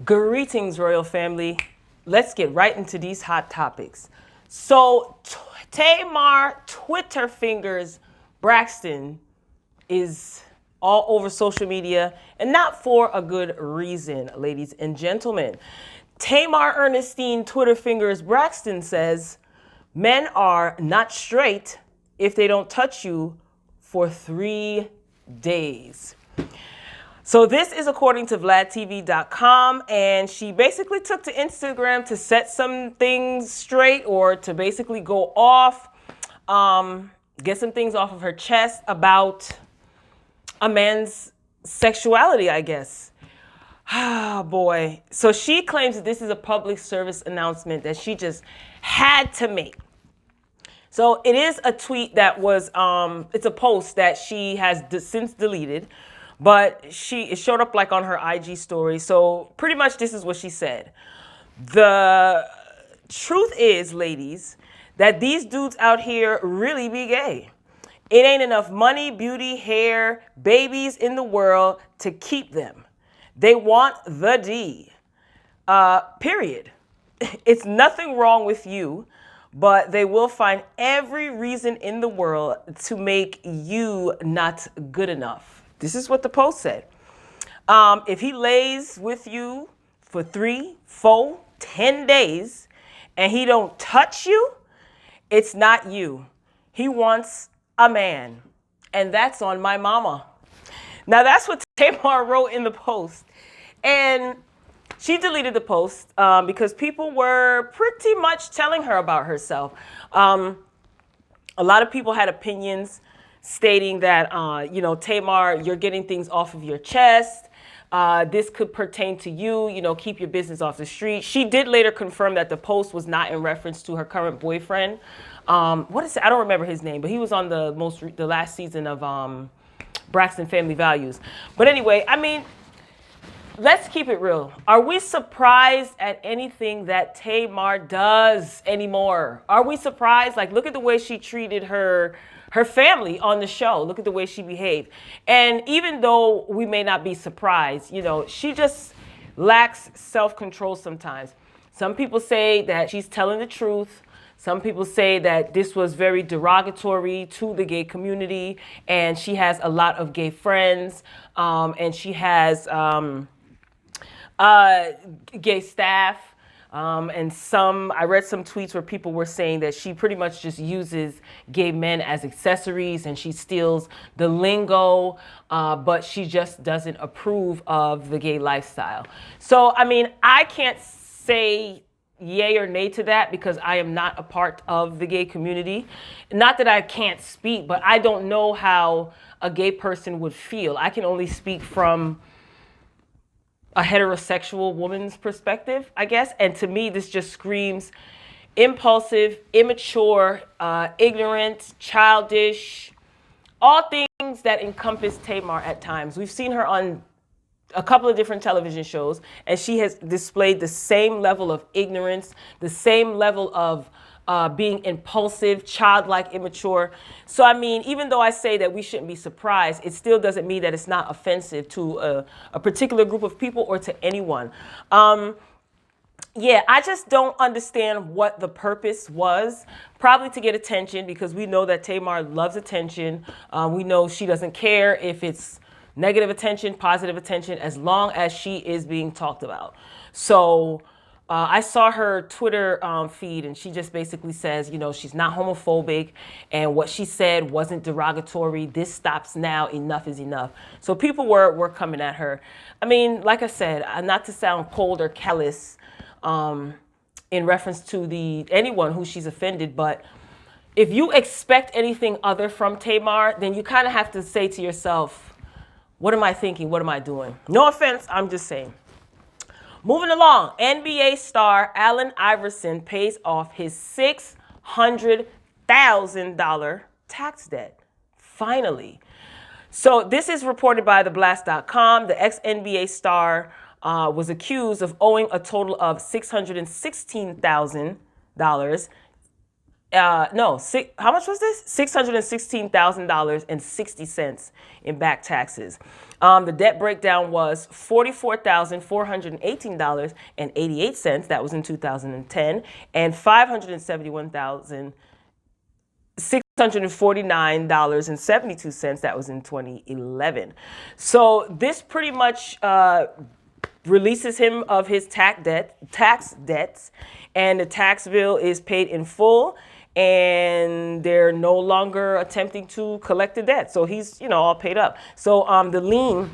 Greetings, royal family. Let's get right into these hot topics. So, Tamar Twitter fingers Braxton is all over social media, and not for a good reason, ladies and gentlemen. Tamar Ernestine Twitter fingers Braxton says, men are not straight if they don't touch you for 3 days. So this is according to VladTV.com, and she basically took to Instagram to set some things straight, or to basically go off, get some things off of her chest about a man's sexuality, I guess. Ah, boy. So she claims that this is a public service announcement that she just had to make. So it is a tweet that was, it's a post that she has since deleted, but it showed up like on her IG story. So pretty much this is what she said. The truth is, ladies, that these dudes out here really be gay. It ain't enough money, beauty, hair, babies in the world to keep them. They want the D. Period. It's nothing wrong with you, but they will find every reason in the world to make you not good enough. This is what the post said. If he lays with you for 3, 4, 10 days and he don't touch you, it's not you. He wants a man. And that's on my mama. Now that's what Tamar wrote in the post. And she deleted the post because people were pretty much telling her about herself. A lot of people had opinions stating that, Tamar, you're getting things off of your chest. This could pertain to you, keep your business off the street. She did later confirm that the post was not in reference to her current boyfriend. What is it? I don't remember his name, but he was on the last season of Braxton Family Values. But anyway, I mean, let's keep it real. Are we surprised at anything that Tamar does anymore? Are we surprised? Like, look at the way she treated her family on the show. Look at the way she behaved. And even though we may not be surprised, she just lacks self-control sometimes. Some people say that she's telling the truth. Some people say that this was very derogatory to the gay community, and she has a lot of gay friends, and she has gay staff. And I read some tweets where people were saying that she pretty much just uses gay men as accessories and she steals the lingo, but she just doesn't approve of the gay lifestyle. So, I mean, I can't say yay or nay to that because I am not a part of the gay community. Not that I can't speak, but I don't know how a gay person would feel. I can only speak from a heterosexual woman's perspective, I guess. And to me, this just screams impulsive, immature, ignorant, childish, all things that encompass Tamar at times. We've seen her on a couple of different television shows, and she has displayed the same level of ignorance, the same level of being impulsive, childlike, immature. So, I mean, even though I say that we shouldn't be surprised, it still doesn't mean that it's not offensive to a particular group of people or to anyone. Yeah, I just don't understand what the purpose was. Probably to get attention, because we know that Tamar loves attention. We know she doesn't care if it's negative attention, positive attention, as long as she is being talked about. So I saw her Twitter feed, and she just basically says, she's not homophobic, and what she said wasn't derogatory. This stops now. Enough is enough. So people were coming at her. I mean, like I said, not to sound cold or callous in reference to anyone who she's offended, but if you expect anything other from Tamar, then you kind of have to say to yourself, what am I thinking? What am I doing? No offense, I'm just saying. Moving along, NBA star Allen Iverson pays off his $600,000 tax debt. Finally. So this is reported by theblast.com. The ex-NBA star was accused of owing a total of $616,000 No, how much was this? $616,000.60 in back taxes. The debt breakdown was $44,418.88. That was in 2010, and $571,649.72. That was in 2011. So this pretty much releases him of his tax debts, and the tax bill is paid in full, and they're no longer attempting to collect the debt. So he's, all paid up. So the lien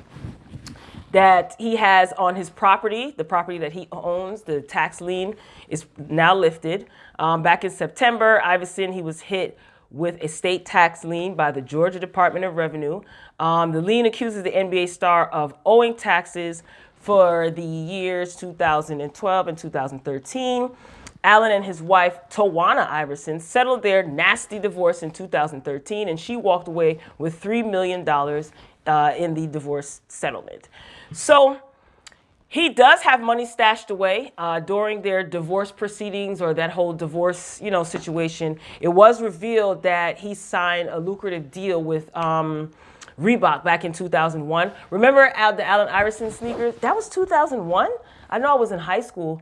that he has on his property, the property that he owns, the tax lien is now lifted. Back in September, Iverson, he was hit with a state tax lien by the Georgia Department of Revenue. The lien accuses the NBA star of owing taxes for the years 2012 and 2013. Allen and his wife, Tawana Iverson, settled their nasty divorce in 2013, and she walked away with $3 million in the divorce settlement. So he does have money stashed away during their divorce proceedings, or that whole divorce, situation. It was revealed that he signed a lucrative deal with Reebok back in 2001. Remember the Allen Iverson sneakers? That was 2001? I know I was in high school.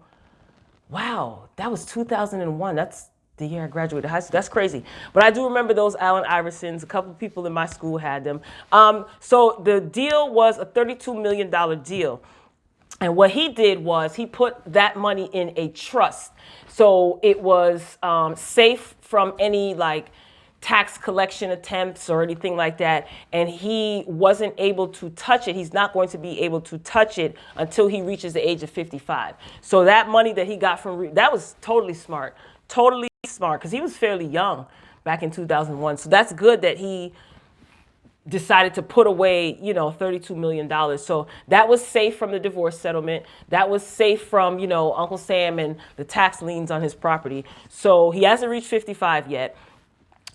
Wow, that was 2001. That's the year I graduated high school. That's crazy. But I do remember those Allen Iversons. A couple of people in my school had them. So the deal was a $32 million deal. And what he did was he put that money in a trust. So it was safe from any tax collection attempts or anything like that. And he wasn't able to touch it. He's not going to be able to touch it until he reaches the age of 55. So that money that he got from, that was totally smart, because he was fairly young back in 2001. So that's good that he decided to put away, $32 million. So that was safe from the divorce settlement. That was safe from, Uncle Sam and the tax liens on his property. So he hasn't reached 55 yet.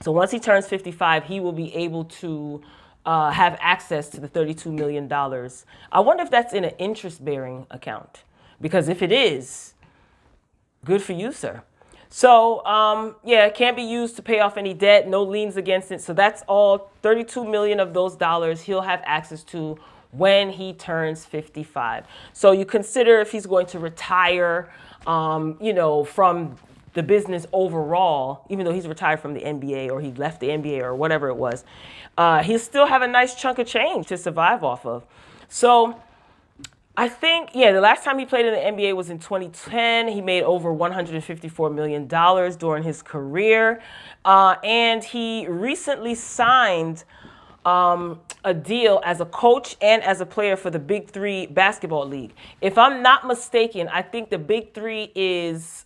So once he turns 55, he will be able to have access to the $32 million. I wonder if that's in an interest-bearing account, because if it is, good for you, sir. So, it can't be used to pay off any debt, no liens against it. So that's all $32 million of those dollars he'll have access to when he turns 55. So you consider if he's going to retire, from the business overall, even though he's retired from the NBA or he left the NBA or whatever it was, he'll still have a nice chunk of change to survive off of. So I think, the last time he played in the NBA was in 2010. He made over $154 million during his career. And he recently signed a deal as a coach and as a player for the Big Three basketball league. If I'm not mistaken, I think the Big Three is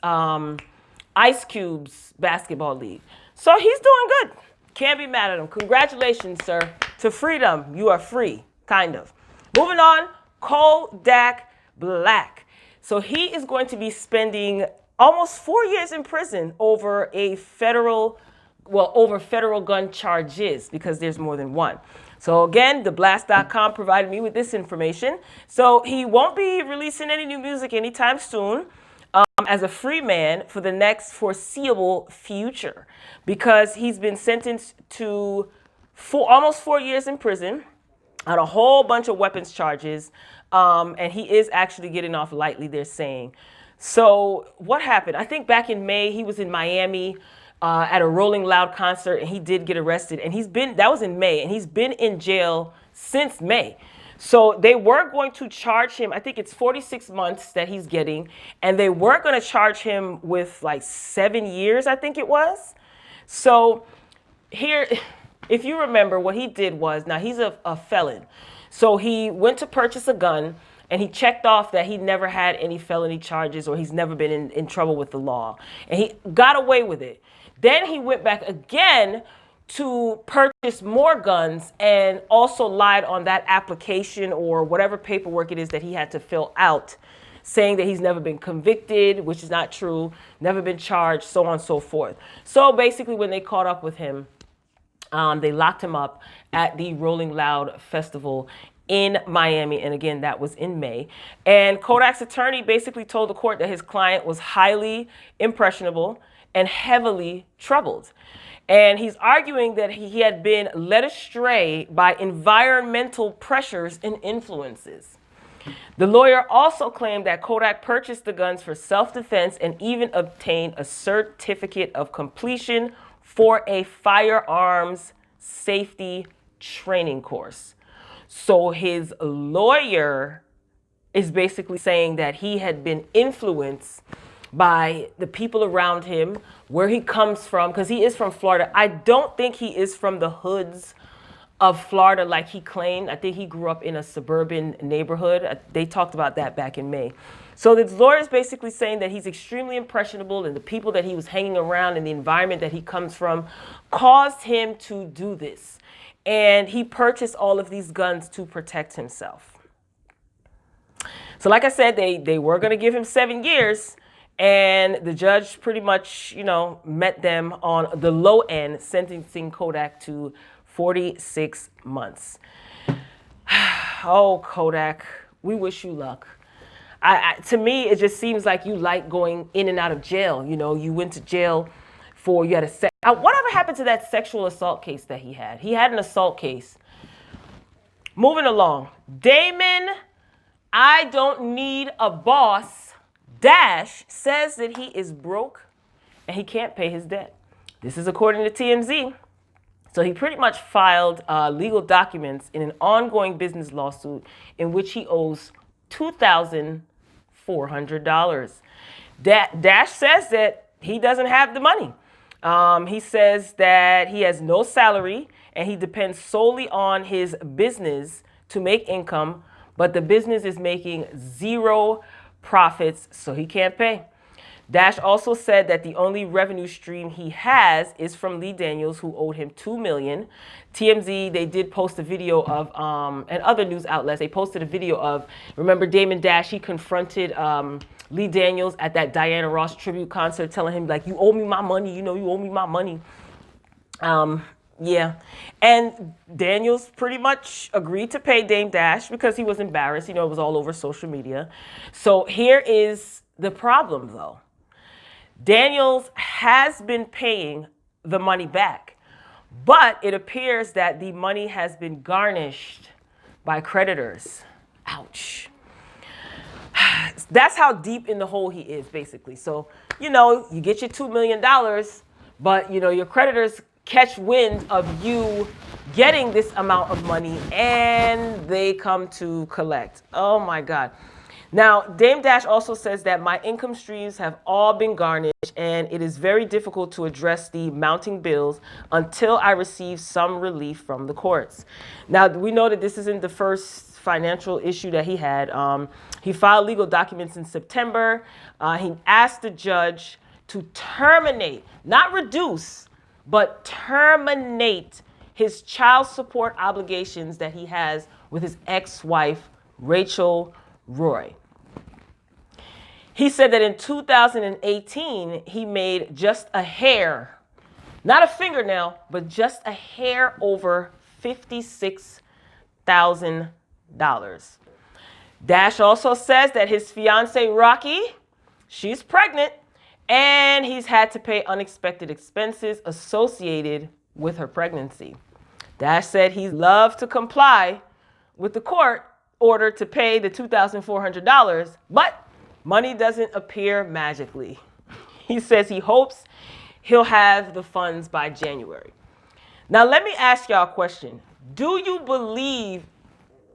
Ice Cube's basketball league. So he's doing good. Can't be mad at him. Congratulations, sir, to freedom. You are free, kind of. Moving on. Kodak Black. So he is going to be spending almost 4 years in prison over federal gun charges, because there's more than one. So again, theblast.com provided me with this information. So he won't be releasing any new music anytime soon as a free man for the next foreseeable future, because he's been sentenced to almost 4 years in prison on a whole bunch of weapons charges, and he is actually getting off lightly, they're saying. So what happened? I think back in May, he was in Miami at a Rolling Loud concert, and he did get arrested, and that was in May, and he's been in jail since May. So they were going to charge him, I think it's 46 months that he's getting, and they were going to charge him with 7 years, I think it was. So here, if you remember, what he did was, now he's a felon. So he went to purchase a gun, and he checked off that he never had any felony charges, or he's never been in trouble with the law. And he got away with it. Then he went back again to purchase more guns, and also lied on that application or whatever paperwork it is that he had to fill out, saying that he's never been convicted, which is not true, never been charged, so on and so forth. So basically, when they caught up with him, they locked him up at the Rolling Loud Festival in Miami. And again, that was in May. And Kodak's attorney basically told the court that his client was highly impressionable and heavily troubled. And he's arguing that he had been led astray by environmental pressures and influences. The lawyer also claimed that Kodak purchased the guns for self-defense and even obtained a certificate of completion for a firearms safety training course. So his lawyer is basically saying that he had been influenced by the people around him, where he comes from, because he is from Florida. I don't think he is from the hoods of Florida like he claimed. I think he grew up in a suburban neighborhood. They talked about that back in May. So the lawyer is basically saying that he's extremely impressionable, and the people that he was hanging around and the environment that he comes from caused him to do this. And he purchased all of these guns to protect himself. So like I said, they were going to give him 7 years, and the judge pretty much, met them on the low end, sentencing Kodak to 46 months. Oh, Kodak, we wish you luck. To me, it just seems like you like going in and out of jail. You went to jail for, you had whatever happened to that sexual assault case that he had? He had an assault case. Moving along. Damon, I don't need a boss, Dash, says that he is broke and he can't pay his debt. This is according to TMZ. So he pretty much filed legal documents in an ongoing business lawsuit in which he owes $2,400. Dash says that he doesn't have the money. He says that he has no salary and he depends solely on his business to make income, but the business is making 0 profits, so he can't pay. Dash also said that the only revenue stream he has is from Lee Daniels, who owed him $2 million. TMZ, they did post a video of, and other news outlets, they posted a video of, remember Damon Dash, he confronted Lee Daniels at that Diana Ross tribute concert, telling him, like, you owe me my money, you owe me my money. Yeah, and Daniels pretty much agreed to pay Dame Dash because he was embarrassed. It was all over social media. So here is the problem, though. Daniels has been paying the money back, but it appears that the money has been garnished by creditors. Ouch. That's how deep in the hole he is, basically. So, you get your $2 million, but, your creditors catch wind of you getting this amount of money and they come to collect. Oh my God. Now, Dame Dash also says that my income streams have all been garnished and it is very difficult to address the mounting bills until I receive some relief from the courts. Now, we know that this isn't the first financial issue that he had. He filed legal documents in September. He asked the judge to terminate, not reduce, but terminate his child support obligations that he has with his ex-wife, Rachel Roy. He said that in 2018, he made just a hair, not a fingernail, but just a hair over $56,000. Dash also says that his fiance, Rocky, she's pregnant, and he's had to pay unexpected expenses associated with her pregnancy. Dash said he'd love to comply with the court order to pay the $2,400, but money doesn't appear magically. He says he hopes he'll have the funds by January. Now, let me ask y'all a question. Do you believe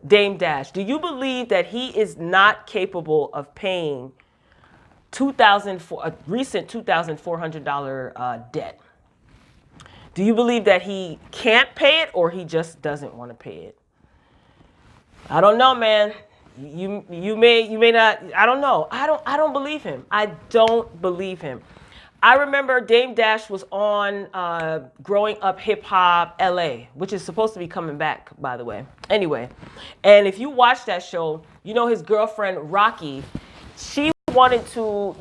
Dame Dash? Do you believe that he is not capable of paying a recent $2,400 debt? Do you believe that he can't pay it or he just doesn't want to pay it? I don't know, man. You may not. I don't know. I don't believe him. I don't believe him. I remember Dame Dash was on Growing Up Hip Hop LA, which is supposed to be coming back, by the way. Anyway, and if you watch that show, his girlfriend Rocky, she wanted to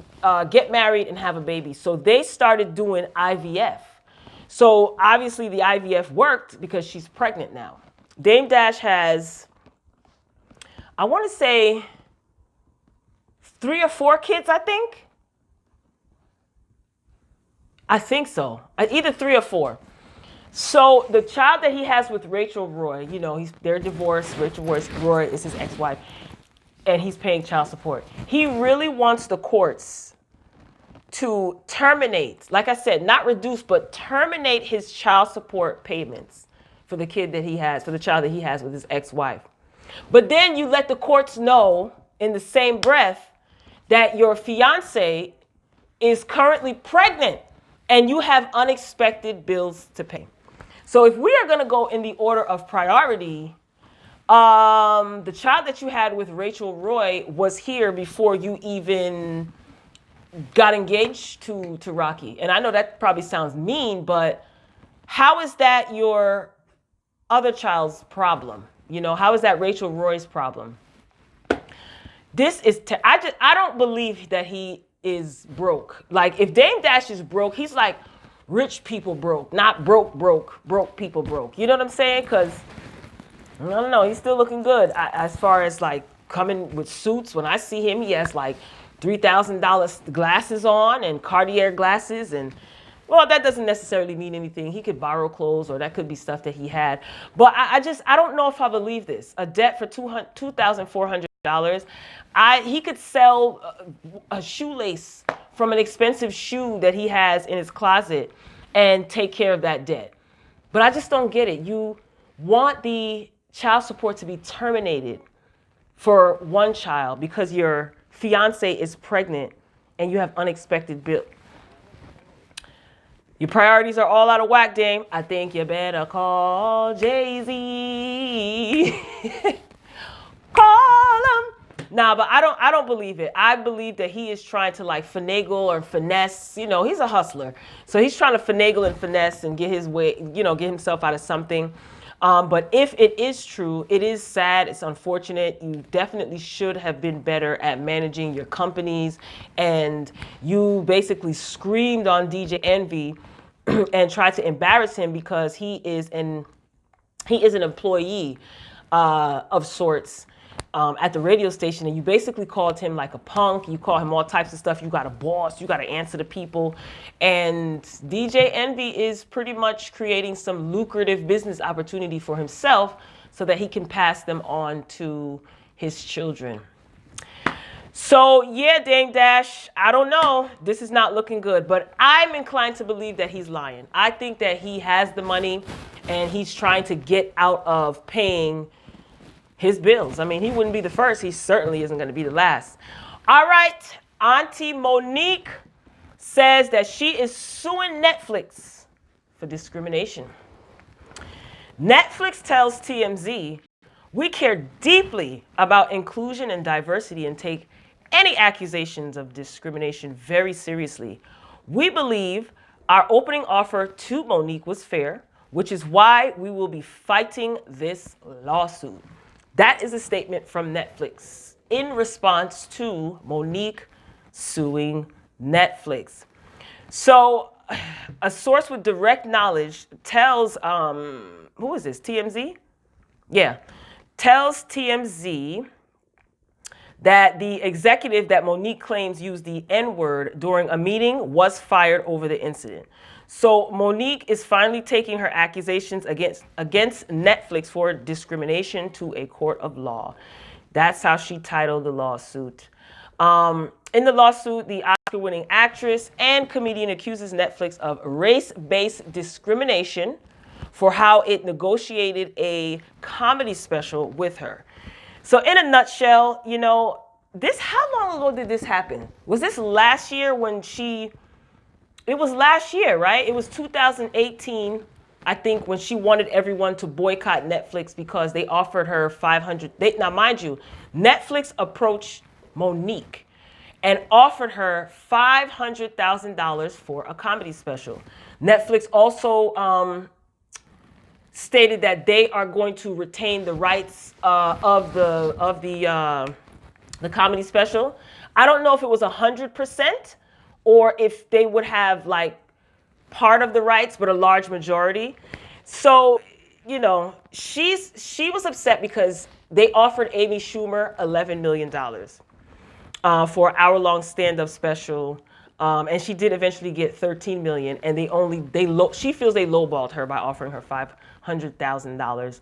get married and have a baby. So they started doing IVF. So obviously the IVF worked because she's pregnant now. Dame Dash has, I want to say, 3 or 4 kids, I think. I think so. Either 3 or 4. So the child that he has with Rachel Roy, you know, they're divorced. Rachel Roy is his ex-wife, and he's paying child support. He really wants the courts to terminate, like I said, not reduce, but terminate his child support payments for the kid that he has, for the child that he has with his ex-wife. But then you let the courts know in the same breath that your fiance is currently pregnant and you have unexpected bills to pay. So if we are going to go in the order of priority, the child that you had with Rachel Roy was here before you even got engaged to Rocky. And I know that probably sounds mean, but how is that your other child's problem? You know, how is that Rachel Roy's problem? This is, I don't believe that he is broke. Like, if Dame Dash is broke, he's like rich people broke, not broke people broke. You know what I'm saying? Because, I don't know, he's still looking good. As far as like coming with suits, when I see him, he has like $3,000 glasses on and Cartier glasses. And, well, that doesn't necessarily mean anything. He could borrow clothes, or that could be stuff that he had. But I don't know if I believe this. A debt for $2,400. He could sell a shoelace from an expensive shoe that he has in his closet and take care of that debt. But I just don't get it. You want the child support to be terminated for one child because your fiance is pregnant and you have unexpected bills. Your priorities are all out of whack, Dame. I think you better call Jay-Z. Call him. Nah, but I don't believe it. I believe that he is trying to like finagle or finesse. You know, he's a hustler. So he's trying to finagle and finesse and get his way, you know, get himself out of something. But if it is true, it is sad. It's unfortunate. You definitely should have been better at managing your companies. And you basically screamed on DJ Envy and tried to embarrass him because he is an employee of sorts at the radio station. And you basically called him like a punk. You call him all types of stuff. You got a boss. You got to answer to people. And DJ Envy is pretty much creating some lucrative business opportunity for himself so that he can pass them on to his children. So, yeah, Dame Dash, I don't know. This is not looking good. But I'm inclined to believe that he's lying. I think that he has the money and he's trying to get out of paying his bills. I mean, he wouldn't be the first. He certainly isn't going to be the last. All right. Auntie Monique says that she is suing Netflix for discrimination. Netflix tells TMZ, "We care deeply about inclusion and diversity and take any accusations of discrimination very seriously. We believe our opening offer to Monique was fair, which is why we will be fighting this lawsuit." That is a statement from Netflix in response to Monique suing Netflix. So a source with direct knowledge tells, who is this, TMZ? Yeah, tells TMZ that the executive that Monique claims used the N-word during a meeting was fired over the incident. So Monique is finally taking her accusations against Netflix for discrimination to a court of law. That's how she titled the lawsuit. In the lawsuit, the Oscar-winning actress and comedian accuses Netflix of race-based discrimination for how it negotiated a comedy special with her. So in a nutshell, you know, how long ago did this happen? Was this last year when it was last year, right? It was 2018, I think, when she wanted everyone to boycott Netflix because they offered her $500. Now, mind you, Netflix approached Monique and offered her $500,000 for a comedy special. Netflix also stated that they are going to retain the rights of the comedy special. I don't know if it was 100% or if they would have like part of the rights, but a large majority. So, you know, she was upset because they offered Amy Schumer $11 million for an hour-long stand-up special And she did eventually get 13 million, and she feels they lowballed her by offering her $500,000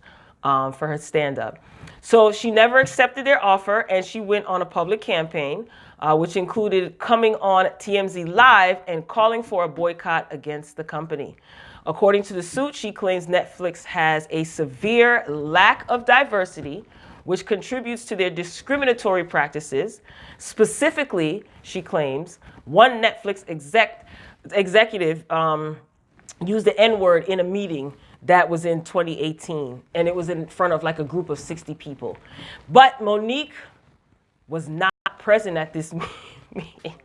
for her stand-up. So she never accepted their offer, and she went on a public campaign, which included coming on TMZ Live and calling for a boycott against the company. According to the suit, she claims Netflix has a severe lack of diversity, which contributes to their discriminatory practices. Specifically, she claims, one Netflix executive used the N-word in a meeting that was in 2018, and it was in front of like a group of 60 people. But Monique was not present at this meeting.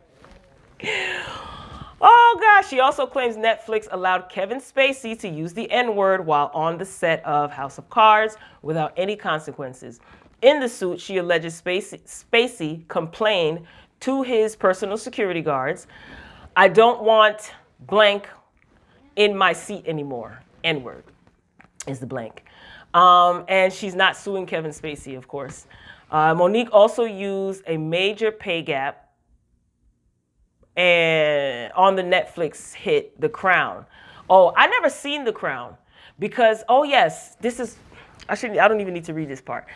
Oh gosh, she also claims Netflix allowed Kevin Spacey to use the N-word while on the set of House of Cards without any consequences. In the suit, she alleges Spacey complained to his personal security guards, "I don't want blank in my seat anymore." N-word is the blank. And she's not suing Kevin Spacey, of course. Monique also used a major pay gap and on the Netflix hit The Crown. Oh, I never seen The Crown because, oh yes, I don't even need to read this part.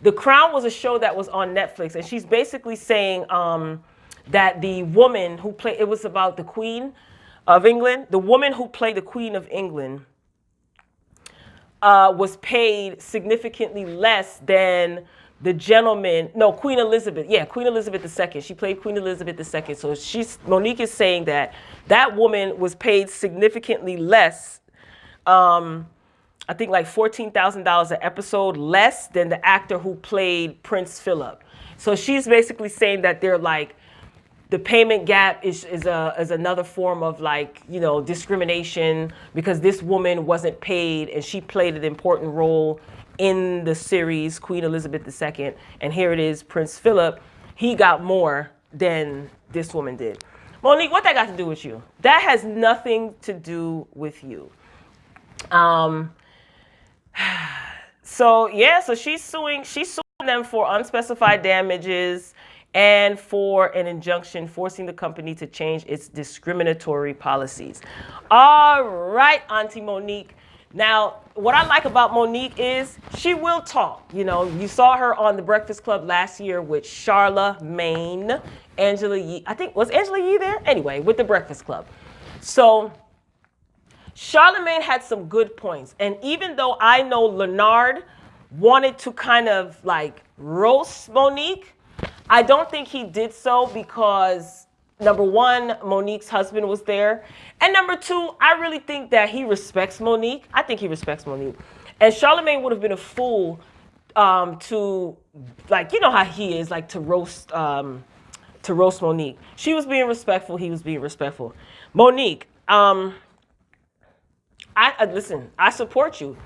The Crown was a show that was on Netflix, and she's basically saying that the woman who played, it was about the Queen of England, the woman who played the Queen of England was paid significantly less than the gentleman, no, Queen Elizabeth. Yeah, Queen Elizabeth II. She played Queen Elizabeth II. So Monique is saying that that woman was paid significantly less, I think like $14,000 an episode less than the actor who played Prince Philip. So she's basically saying that they're like, the payment gap is another form of like, you know, discrimination because this woman wasn't paid and she played an important role in the series Queen Elizabeth II, and here it is, Prince Philip, he got more than this woman did. Monique, what that got to do with you? That has nothing to do with you. So she's suing them for unspecified damages and for an injunction forcing the company to change its discriminatory policies. All right, Auntie Monique. Now, what I like about Monique is she will talk. You know, you saw her on The Breakfast Club last year with Charlamagne, Angela Yee. I think, was Angela Yee there? Anyway, with The Breakfast Club. So Charlamagne had some good points. And even though I know Leonard wanted to kind of like roast Monique, I don't think he did so because, number one, Monique's husband was there. And number two, I really think that he respects Monique. I think he respects Monique. And Charlamagne would have been a fool to, like, you know how he is, like to roast Monique. She was being respectful. He was being respectful. Monique, listen, I support you.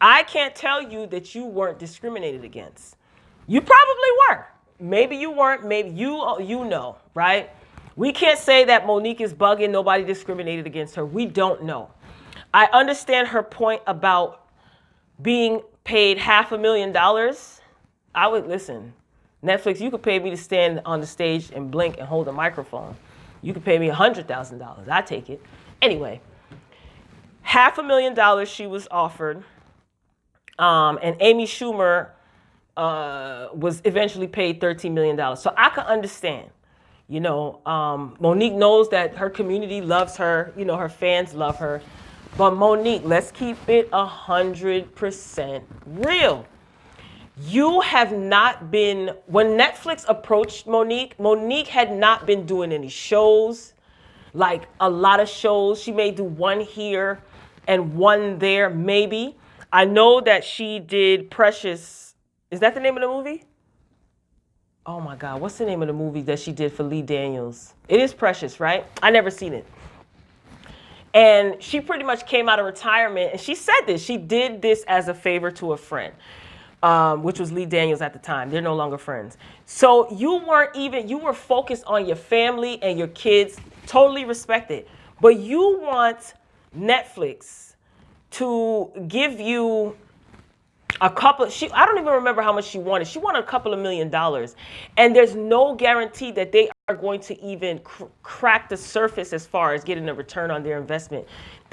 I can't tell you that you weren't discriminated against. You probably were. Maybe you weren't. Maybe you know, right? We can't say that Monique is bugging, nobody discriminated against her. We don't know. I understand her point about being paid $500,000. I would listen. Netflix, you could pay me to stand on the stage and blink and hold a microphone. You could pay me $100,000. I take it. Anyway, $500,000 she was offered, and Amy Schumer was eventually paid $13 million. So I can understand. You know, Monique knows that her community loves her. You know, her fans love her. But Monique, let's keep it 100% real. You have not been, when Netflix approached Monique, Monique had not been doing any shows, like a lot of shows. She may do one here and one there, maybe. I know that she did Precious. Is that the name of the movie? Oh my God, what's the name of the movie that she did for Lee Daniels? It is Precious, right? I never seen it. And she pretty much came out of retirement, and she said this. She did this as a favor to a friend, which was Lee Daniels at the time. They're no longer friends. So you were focused on your family and your kids, totally respect it. But you want Netflix to give you a couple, I don't even remember how much she wanted. She wanted a couple of $1 million. And there's no guarantee that they are going to even crack the surface as far as getting a return on their investment.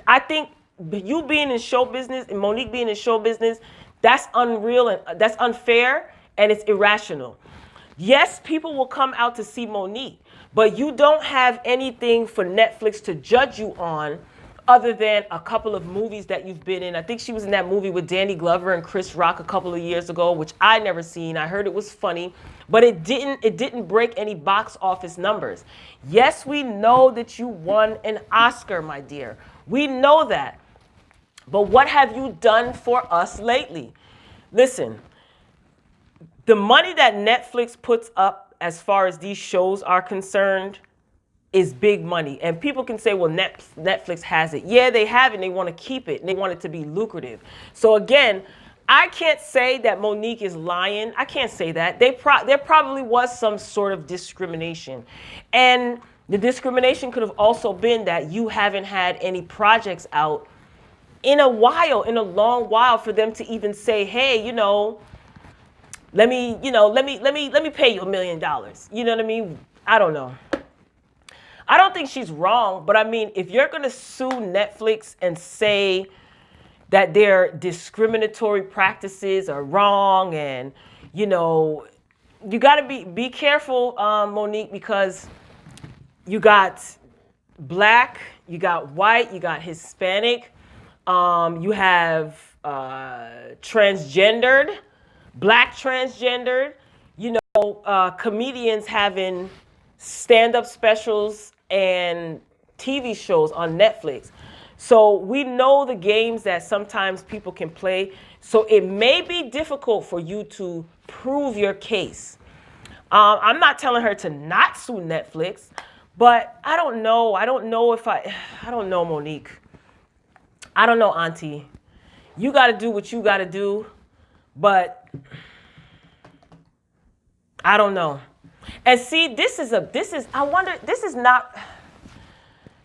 I think you being in show business and Monique being in show business, that's unreal and that's unfair and it's irrational. Yes, people will come out to see Monique, but you don't have anything for Netflix to judge you on other than a couple of movies that you've been in. I think she was in that movie with Danny Glover and Chris Rock a couple of years ago, which I never seen. I heard it was funny, but it didn't break any box office numbers. Yes, we know that you won an Oscar, my dear. We know that. But what have you done for us lately? Listen, the money that Netflix puts up as far as these shows are concerned is big money. And people can say, well, Netflix has it. Yeah, they have it and they want to keep it and they want it to be lucrative. So again, I can't say that Monique is lying. I can't say that. There probably was some sort of discrimination. And the discrimination could have also been that you haven't had any projects out in a while, in a long while, for them to even say, hey, let me pay you $1 million. You know what I mean? I don't know. I don't think she's wrong, but I mean, if you're going to sue Netflix and say that their discriminatory practices are wrong and, you got to be careful, Monique, because you got black, you got white, you got Hispanic, you have transgendered, black transgendered, comedians having stand-up specials and TV shows on Netflix. So we know the games that sometimes people can play. So it may be difficult for you to prove your case. I'm not telling her to not sue Netflix, but I don't know. I don't know, Monique. I don't know, Auntie. You got to do what you got to do, but I don't know. And see, this is not,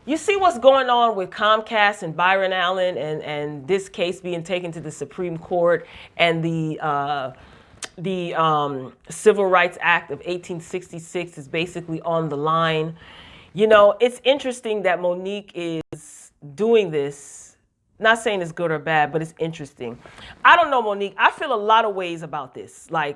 you see what's going on with Comcast and Byron Allen and this case being taken to the Supreme Court and the Civil Rights Act of 1866 is basically on the line. It's interesting that Monique is doing this. Not saying it's good or bad, but it's interesting. I don't know, Monique. I feel a lot of ways about this. I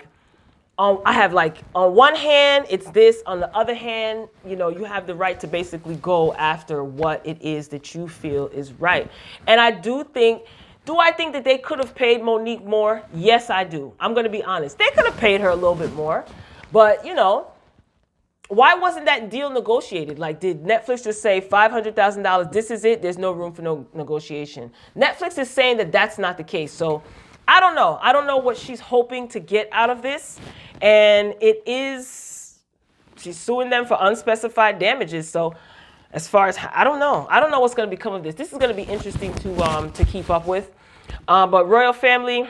have on one hand, it's this. On the other hand, you have the right to basically go after what it is that you feel is right. And I do think that they could have paid Monique more? Yes, I do. I'm going to be honest. They could have paid her a little bit more. But, why wasn't that deal negotiated? Did Netflix just say $500,000, this is it, there's no room for no negotiation? Netflix is saying that that's not the case. So I don't know. I don't know what she's hoping to get out of this. And she's suing them for unspecified damages. So as far as, I don't know what's going to become of this. This is going to be interesting to keep up with. But Royal Family,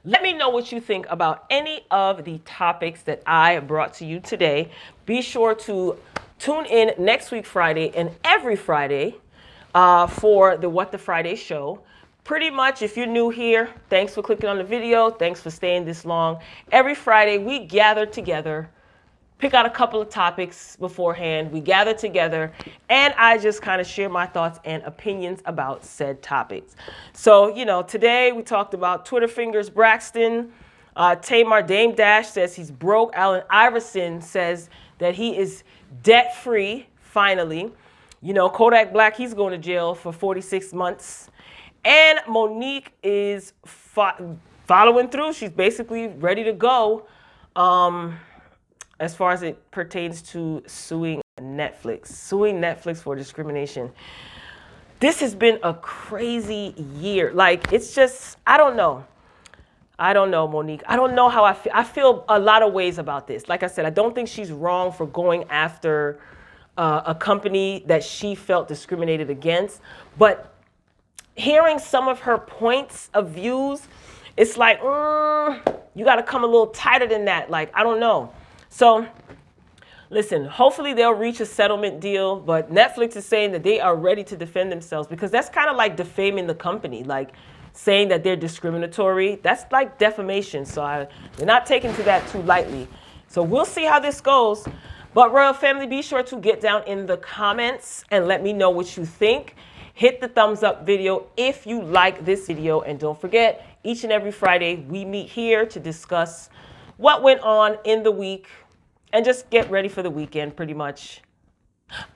let me know what you think about any of the topics that I brought to you today. Be sure to tune in next week, Friday, and every Friday for the What the Friday show. Pretty much, if you're new here, thanks for clicking on the video. Thanks for staying this long. Every Friday, we gather together, pick out a couple of topics beforehand. We gather together, and I just kind of share my thoughts and opinions about said topics. So, today we talked about Twitter fingers Braxton. Tamar Dame Dash says he's broke. Allen Iverson says that he is debt-free, finally. Kodak Black, he's going to jail for 46 months. And Monique is following through. She's basically ready to go as far as it pertains to suing Netflix for discrimination. This has been a crazy year. It's just, I don't know, Monique. I don't know how I feel. I feel a lot of ways about this. Like I said, I don't think she's wrong for going after a company that she felt discriminated against. But hearing some of her points of views, it's like, you got to come a little tighter than that. I don't know. So listen, hopefully they'll reach a settlement deal, but Netflix is saying that they are ready to defend themselves because that's kind of like defaming the company, saying that they're discriminatory. That's like defamation. So they're not taking to that too lightly. So we'll see how this goes. But Royal Family, be sure to get down in the comments and let me know what you think. Hit the thumbs up video if you like this video. And don't forget, each and every Friday, we meet here to discuss what went on in the week and just get ready for the weekend, pretty much.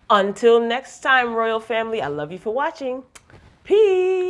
Until next time, Royal Family, I love you for watching. Peace.